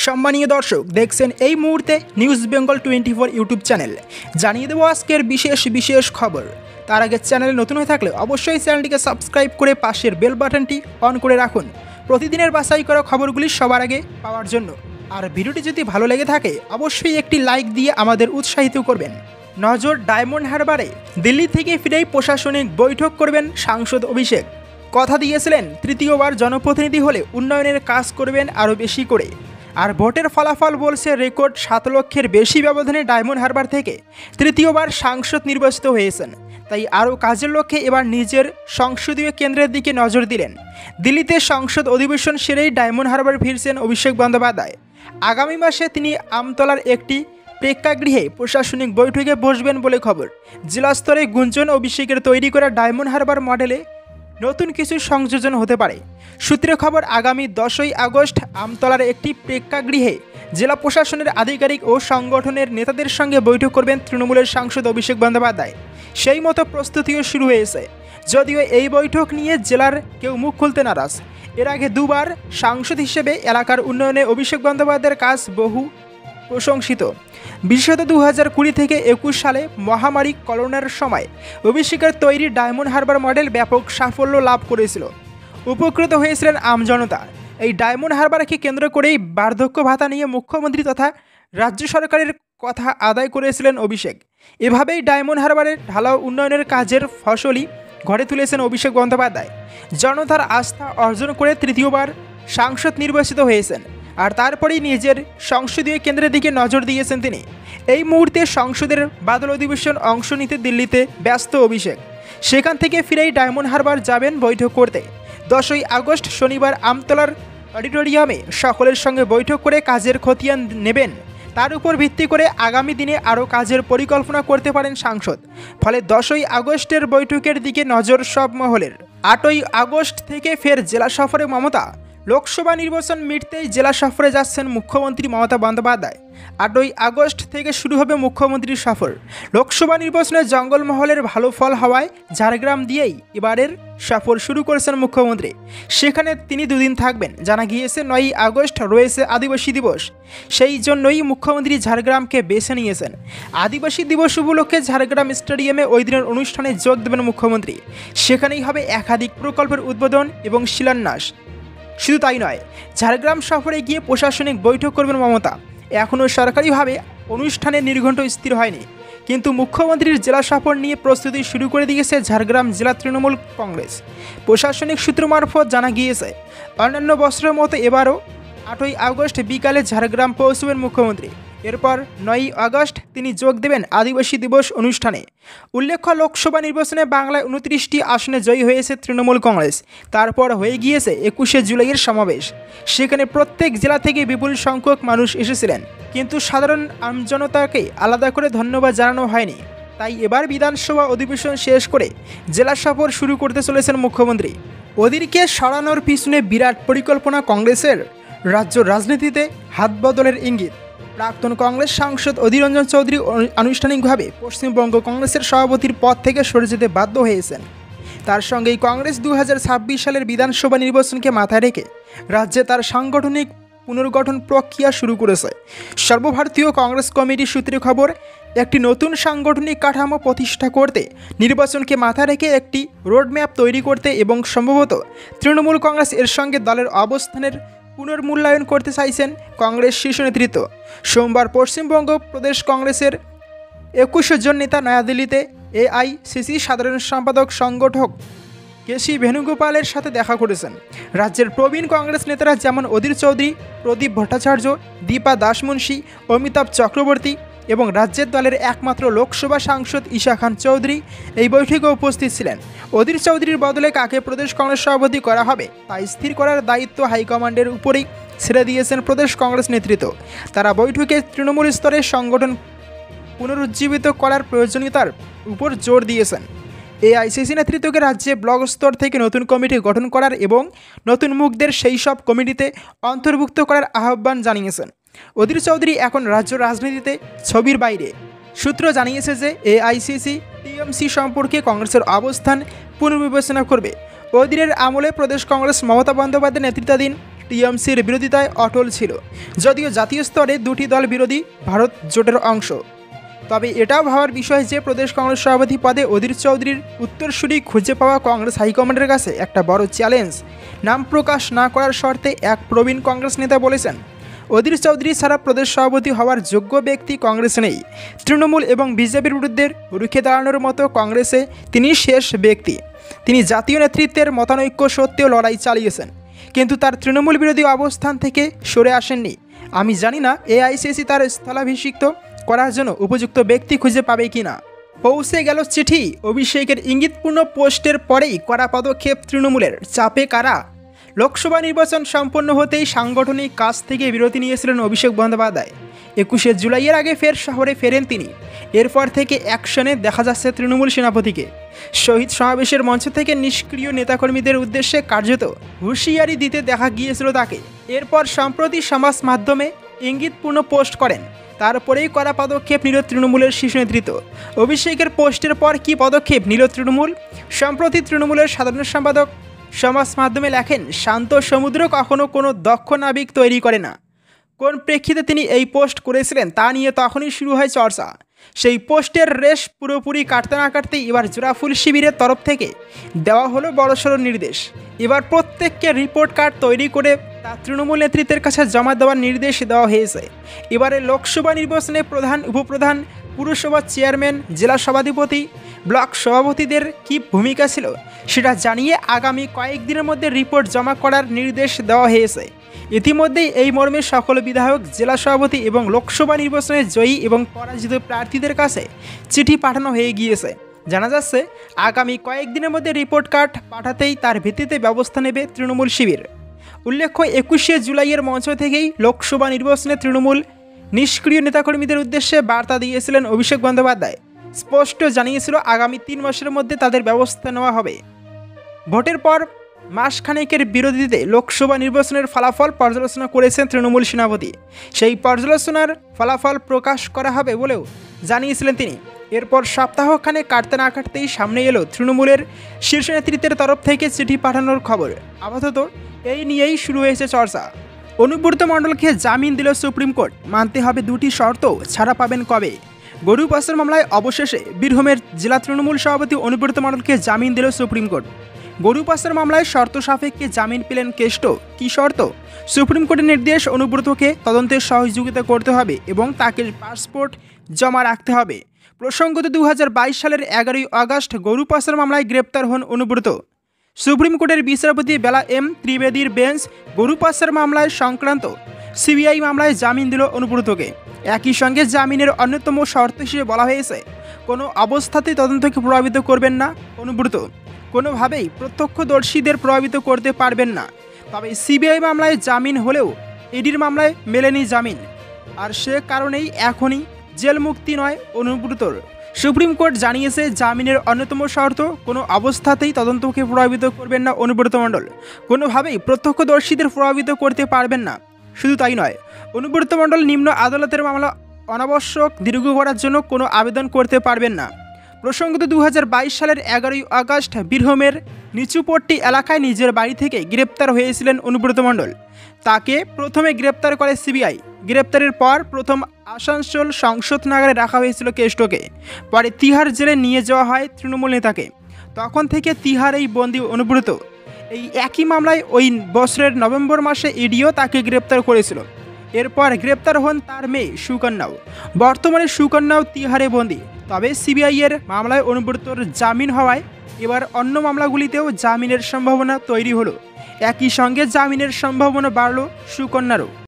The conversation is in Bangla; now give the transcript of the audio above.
সম্মানীয় দর্শক, দেখছেন এই মুহূর্তে নিউজ বেঙ্গল 24 ইউটিউব চ্যানেল। জানিয়ে দেবো আজকের বিশেষ খবর। তার আগে চ্যানেলে নতুন হয়ে থাকলে অবশ্যই চ্যানেলটিকে সাবস্ক্রাইব করে পাশের বেল বাটনটি অন করে রাখুন প্রতিদিনের বাছাই করা খবরগুলি সবার আগে পাওয়ার জন্য। আর ভিডিওটি যদি ভালো লেগে থাকে অবশ্যই একটি লাইক দিয়ে আমাদের উৎসাহিত করবেন। নজর ডায়মন্ড হারবারে দিল্লি থেকে ফিরেই প্রশাসনিক বৈঠক করবেন সাংসদ অভিষেক। কথা দিয়েছিলেন তৃতীয়বার জনপ্রতিনিধি হলে উন্নয়নের কাজ করবেন আরও বেশি করে। আর ভোটের ফলাফল বলছে রেকর্ড 7 লক্ষের বেশি ব্যবধানে ডায়মন্ড হারবার থেকে তৃতীয়বার সাংসদ নির্বাচিত হয়েছেন। তাই আরও কাজের লক্ষ্যে এবার নিজের সংসদীয় কেন্দ্রের দিকে নজর দিলেন। দিল্লিতে সংসদ অধিবেশন সেরেই ডায়মন্ড হারবার ফিরছেন অভিষেক বন্দ্যোপাধ্যায়। আগামী মাসে তিনি আমতলার একটি প্রেক্ষাগৃহে প্রশাসনিক বৈঠকে বসবেন বলে খবর। জেলা স্তরে গুঞ্জন অভিষেকের তৈরি করা ডায়মন্ড হারবার মডেলে নতুন কিছু সংযোজন হতে পারে। সূত্রে খবর, আগামী 10ই আগস্ট আমতলার একটি প্রেক্ষাগৃহে জেলা প্রশাসনের আধিকারিক ও সংগঠনের নেতাদের সঙ্গে বৈঠক করবেন তৃণমূলের সাংসদ অভিষেক বন্দ্যোপাধ্যায়। সেই মতো প্রস্তুতিও শুরু হয়েছে, যদিও এই বৈঠক নিয়ে জেলার কেউ মুখ খুলতে নারাজ। এর আগে দুবার সাংসদ হিসেবে এলাকার উন্নয়নে অভিষেক বন্দ্যোপাধ্যায়ের কাজ বহু প্রশংসিত। বিশেষত 2020 থেকে 21 সালে মহামারী করোনার সময় অভিষেকের তৈরি ডায়মন্ড হারবার মডেল ব্যাপক সাফল্য লাভ করেছিল। উপকৃত হয়েছিলেন আমজনতা। এই ডায়মন্ড হারবারকে কেন্দ্র করেই বার্ধক্য ভাতা নিয়ে মুখ্যমন্ত্রী তথা রাজ্য সরকারের কথা আদায় করেছিলেন অভিষেক। এভাবেই ডায়মন্ড হারবারের ঢালাও উন্নয়নের কাজের ফসলই ঘরে তুলেছেন অভিষেক বন্দ্যোপাধ্যায়। জনতার আস্থা অর্জন করে তৃতীয়বার সাংসদ নির্বাচিত হয়েছেন। আর তারপরেই নিজের সংসদীয় কেন্দ্রের দিকে নজর দিয়েছেন তিনি। এই মুহূর্তে সংসদের বাদল অধিবেশন অংশ নিতে দিল্লিতে ব্যস্ত অভিষেক। সেখান থেকে ফিরেই ডায়মন্ড হারবার যাবেন বৈঠক করতে। 10ই আগস্ট শনিবার আমতলার অডিটোরিয়ামে সকলের সঙ্গে বৈঠক করে কাজের খতিয়ান নেবেন। তার উপর ভিত্তি করে আগামী দিনে আরও কাজের পরিকল্পনা করতে পারেন সাংসদ। ফলে 10ই আগস্টের বৈঠকের দিকে নজর সব মহলের। 8ই আগস্ট থেকে ফের জেলা সফরে মমতা। লোকসভা নির্বাচন মিটতেই জেলা সফরে যাচ্ছেন মুখ্যমন্ত্রী মমতা বন্দ্যোপাধ্যায়। 8ই আগস্ট থেকে শুরু হবে মুখ্যমন্ত্রীর সফর। লোকসভা নির্বাচনে জঙ্গলমহলের ভালো ফল হওয়ায় ঝাড়গ্রাম দিয়েই এবারের সফর শুরু করেছেন মুখ্যমন্ত্রী। সেখানে তিনি দুদিন থাকবেন। জানা গিয়েছে 9ই আগস্ট রয়েছে আদিবাসী দিবস। সেই জন্যই মুখ্যমন্ত্রী ঝাড়গ্রামকে বেছে নিয়েছেন। আদিবাসী দিবস উপলক্ষে ঝাড়গ্রাম স্টেডিয়ামে ওই দিনের অনুষ্ঠানে যোগ দেবেন মুখ্যমন্ত্রী। সেখানেই হবে একাধিক প্রকল্পের উদ্বোধন এবং শিলান্যাস। শুধু তাই নয়, ঝাড়গ্রাম সফরে গিয়ে প্রশাসনিক বৈঠক করবেন মমতা। এখনও সরকারিভাবে অনুষ্ঠানের নির্ঘণ্ট স্থির হয়নি, কিন্তু মুখ্যমন্ত্রীর জেলা সফর নিয়ে প্রস্তুতি শুরু করে দিয়েছে ঝাড়গ্রাম জেলা তৃণমূল কংগ্রেস। প্রশাসনিক সূত্র মারফত জানা গিয়েছে, অন্যান্য বছরের মতো এবারও 8ই আগস্ট বিকালে ঝাড়গ্রাম পৌঁছবেন মুখ্যমন্ত্রী। এরপর 9ই আগস্ট তিনি যোগ দেবেন আদিবাসী দিবস অনুষ্ঠানে। উল্লেখ্য, লোকসভা নির্বাচনে বাংলায় 29টি আসনে জয়ী হয়েছে তৃণমূল কংগ্রেস। তারপর হয়ে গিয়েছে 21শে জুলাইয়ের সমাবেশ। সেখানে প্রত্যেক জেলা থেকে বিপুল সংখ্যক মানুষ এসেছিলেন, কিন্তু সাধারণ আমজনতাকে আলাদা করে ধন্যবাদ জানানো হয়নি। তাই এবার বিধানসভা অধিবেশন শেষ করে জেলা সফর শুরু করতে চলেছেন মুখ্যমন্ত্রী। ওদিকে সরানোর পিছনে বিরাট পরিকল্পনা কংগ্রেসের। রাজ্য রাজনীতিতে হাত বদলের ইঙ্গিত। প্রাক্তন কংগ্রেস সাংসদ অধীর রঞ্জন চৌধুরী আনুষ্ঠানিকভাবে পশ্চিমবঙ্গ কংগ্রেসের সভাপতির পদ থেকে সরে যেতে বাধ্য হয়েছেন। তার সঙ্গেই কংগ্রেস 2026 সালের বিধানসভা নির্বাচনকে মাথায় রেখে রাজ্যে তার সাংগঠনিক পুনর্গঠন প্রক্রিয়া শুরু করেছে। সর্বভারতীয় কংগ্রেস কমিটি সূত্রে খবর, একটি নতুন সাংগঠনিক কাঠামো প্রতিষ্ঠা করতে, নির্বাচনকে মাথায় রেখে একটি রোডম্যাপ তৈরি করতে এবং সম্ভবত তৃণমূল কংগ্রেস এর সঙ্গে দলের অবস্থানের পুনর্মূল্যায়ন করতে চাইছেন কংগ্রেস শীর্ষ নেতৃত্ব। সোমবার পশ্চিমবঙ্গ প্রদেশ কংগ্রেসের 21 জন নেতা নয়াদিল্লিতে এআইসিসি সাধারণ সম্পাদক সংগঠক কেসি ভেনুগোপালের সাথে দেখা করেছেন। রাজ্যের প্রবীণ কংগ্রেস নেতারা যেমন অধীর চৌধুরী, প্রদীপ ভট্টাচার্য, দীপা দাসমুন্সী, অমিতাভ চক্রবর্তী এবং রাজ্যের দলের একমাত্র লোকসভা সাংসদ ঈশা খান চৌধুরী এই বৈঠকে উপস্থিত ছিলেন। অধীর চৌধুরীর বদলে কাকে প্রদেশ কংগ্রেস সভাপতি করা হবে তা স্থির করার দায়িত্ব হাইকমান্ডের উপরেই ছেড়ে দিয়েছেন প্রদেশ কংগ্রেস নেতৃত্ব। তারা বৈঠকে তৃণমূল স্তরে সংগঠন পুনরুজ্জীবিত করার প্রয়োজনীয়তার উপর জোর দিয়েছেন। এআইসিসি নেতৃত্বকে রাজ্যে ব্লক স্তর থেকে নতুন কমিটি গঠন করার এবং নতুন মুখদের সেই সব কমিটিতে অন্তর্ভুক্ত করার আহ্বান জানিয়েছেন। অধীর চৌধুরী এখন রাজ্য রাজনীতিতে ছবির বাইরে। সূত্র জানিয়েছে যে এআইসিসি টিএমসি সম্পর্কে কংগ্রেসের অবস্থান পুনর্বিবেচনা করবে। অধীরের আমলে প্রদেশ কংগ্রেস মমতা বন্দ্যোপাধ্যায়ের নেতৃত্বাধীন টিএমসির বিরোধিতায় অটল ছিল, যদিও জাতীয় স্তরে দুটি দল বিরোধী ভারত জোটের অংশ। তবে এটাও ভাবার বিষয় যে প্রদেশ কংগ্রেস সভাপতি পদে অধীর চৌধুরীর উত্তরসূরি খুঁজে পাওয়া কংগ্রেস হাইকমান্ডের কাছে একটা বড় চ্যালেঞ্জ। নাম প্রকাশ না করার শর্তে এক প্রবীণ কংগ্রেস নেতা বলেছেন, অধীর চৌধুরী ছাড়া প্রদেশ সভাপতি হওয়ার যোগ্য ব্যক্তি কংগ্রেসে নেই। তৃণমূল এবং বিজেপির বিরুদ্ধে রুখে দাঁড়ানোর মতো কংগ্রেসে তিনি শেষ ব্যক্তি। তিনি জাতীয় নেতৃত্বের মতানৈক্য সত্ত্বেও লড়াই চালিয়েছেন, কিন্তু তার তৃণমূল বিরোধী অবস্থান থেকে সরে আসেননি। আমি জানি না এআইসিসি তার স্থলাভিষিক্ত করার জন্য উপযুক্ত ব্যক্তি খুঁজে পাবে কিনা। পৌঁছে গেল চিঠি, অভিষেকের ইঙ্গিতপূর্ণ পোস্টের পরেই কড়া পদক্ষেপ তৃণমূলের। চাপে কারা? লোকসভা নির্বাচন সম্পন্ন হতেই সাংগঠনিক কাজ থেকে বিরতি নিয়েছিলেন অভিষেক বন্দ্যোপাধ্যায়। 21শে জুলাইয়ের আগে ফের শহরে ফেরেন তিনি। এরপর থেকে অ্যাকশনে দেখা যাচ্ছে তৃণমূল সেনাপতিকে। শহীদ সমাবেশের মঞ্চ থেকে নিষ্ক্রিয় নেতাকর্মীদের উদ্দেশ্যে কার্যত হুঁশিয়ারি দিতে দেখা গিয়েছিল তাকে। এরপর সম্প্রতি সমাজ মাধ্যমে ইঙ্গিতপূর্ণ পোস্ট করেন। তারপরেই কড়া পদক্ষেপ নিল তৃণমূলের শীর্ষ নেতৃত্ব। অভিষেকের পোস্টের পর কী পদক্ষেপ নিল তৃণমূল? সম্প্রতি তৃণমূলের সাধারণ সম্পাদক সমাজ মাধ্যমে লেখেন, শান্ত সমুদ্র কখনো কোনো দক্ষ নাবিক তৈরি করে না। কোন প্রেক্ষিতে তিনি এই পোস্ট করেছিলেন তা নিয়ে তখনই শুরু হয় চর্চা। সেই পোস্টের রেশ পুরোপুরি কাটতে না কাটতেই এবার জোড়াফুল শিবিরের তরফ থেকে দেওয়া হলো বড়সড় নির্দেশ। এবার প্রত্যেককে রিপোর্ট কার্ড তৈরি করে তা তৃণমূল নেতৃত্বের কাছে জমা দেওয়ার নির্দেশ দেওয়া হয়েছে। এবারে লোকসভা নির্বাচনে প্রধান, উপপ্রধান, পুরসভা চেয়ারম্যান, জেলা সভাধিপতি, ব্লক সভাপতিদের কী ভূমিকা ছিল সেটা জানিয়ে আগামী কয়েকদিনের মধ্যে রিপোর্ট জমা করার নির্দেশ দেওয়া হয়েছে। ইতিমধ্যেই এই মর্মে সকল বিধায়ক, জেলা সভাপতি এবং লোকসভা নির্বাচনে জয়ী এবং পরাজিত প্রার্থীদের কাছে চিঠি পাঠানো হয়ে গিয়েছে। জানা যাচ্ছে আগামী কয়েকদিনের মধ্যে রিপোর্ট কার্ড পাঠাতেই তার ভিত্তিতে ব্যবস্থা নেবে তৃণমূল শিবির। উল্লেখ্য, 21শে জুলাইয়ের মঞ্চ থেকেই লোকসভা নির্বাচনে তৃণমূল নিষ্ক্রিয় নেতাকর্মীদের উদ্দেশ্যে বার্তা দিয়েছিলেন অভিষেক বন্দ্যোপাধ্যায়। স্পষ্ট জানিয়েছিল আগামী 3 মাসের মধ্যে তাদের ব্যবস্থা নেওয়া হবে। ভোটের পর মাসখানেকের বিরতিতে লোকসভা নির্বাচনের ফলাফল পর্যালোচনা করেছেন তৃণমূল সেনাপতি। সেই পর্যালোচনার ফলাফল প্রকাশ করা হবে বলেও জানিয়েছিলেন তিনি। এরপর সপ্তাহখানে কাটতে না কাটতেই সামনে এলো তৃণমূলের শীর্ষ নেতৃত্বের তরফ থেকে চিঠি পাঠানোর খবর। আপাতত এই নিয়েই শুরু হয়েছে চর্চা। অনুব্রত মণ্ডলকে জামিন দিল সুপ্রিম কোর্ট। মানতে হবে দুটি শর্ত, ছাড়া পাবেন কবে? গরু পাচার মামলায় অবশেষে বীরভূমের জেলা তৃণমূল সভাপতি অনুব্রত মণ্ডলকে জামিন দিল সুপ্রিম কোর্ট। গরু পাচার মামলায় শর্ত সাপেক্ষে জামিন পেলেন কেষ্ট। কী শর্ত? সুপ্রিম কোর্টের নির্দেশ, অনুব্রতকে তদন্তের সহযোগিতা করতে হবে এবং তাকে পাসপোর্ট জমা রাখতে হবে। প্রসঙ্গত 2022 সালের 11ই আগস্ট গরু পাচার মামলায় গ্রেপ্তার হন অনুব্রত। সুপ্রিম কোর্টের বিচারপতি বেলা এম ত্রিবেদীর বেঞ্চ গরু পাচার মামলায় সংক্রান্ত সিবিআই মামলায় জামিন দিল অনুব্রতকে। একই সঙ্গে জামিনের অন্যতম শর্ত হিসেবে বলা হয়েছে, কোনো অবস্থাতেই তদন্তকে প্রভাবিত করবেন না অনুব্রত, কোনোভাবেই প্রত্যক্ষদর্শীদের প্রভাবিত করতে পারবেন না। তবে সিবিআই মামলায় জামিন হলেও ইডির মামলায় মেলেনি জামিন, আর সে কারণেই এখনই জেল মুক্তি নয় অনুব্রতর। সুপ্রিম কোর্ট জানিয়েছে জামিনের অন্যতম শর্ত, কোনো অবস্থাতেই তদন্তকে প্রভাবিত করবেন না অনুব্রত মণ্ডল, কোনোভাবেই প্রত্যক্ষদর্শীদের প্রভাবিত করতে পারবেন না। শুধু তাই নয়, অনুব্রত মণ্ডল নিম্ন আদালতের মামলা অনাবশ্যক দীর্ঘ করার জন্য কোনো আবেদন করতে পারবেন না। প্রসঙ্গত 2022 সালের 11ই আগস্ট বীরভূমের নিচুপট্টি এলাকায় নিজের বাড়ি থেকে গ্রেপ্তার হয়েছিলেন অনুব্রত মণ্ডল। তাকে প্রথমে গ্রেপ্তার করে সিবিআই। গ্রেপ্তারের পর প্রথম আসানসোল সংসদনগরে রাখা হয়েছিল কেষ্টকে। পরে তিহার জেলে নিয়ে যাওয়া হয় তৃণমূল নেতাকে। তখন থেকে তিহারেই বন্দী অনুব্রত। এই একই মামলায় ওই বছরের নভেম্বর মাসে ইডিও তাকে গ্রেপ্তার করেছিল। এরপর গ্রেপ্তার হন তার মেয়ে সুকন্যাও। বর্তমানে সুকন্যাও তিহারে বন্দী। তবে সিবিআইয়ের মামলায় অনুব্রতর জামিন হওয়ায় এবার অন্য মামলাগুলিতেও জামিনের সম্ভাবনা তৈরি হলো। একই সঙ্গে জামিনের সম্ভাবনা বাড়ল সুকন্যারও।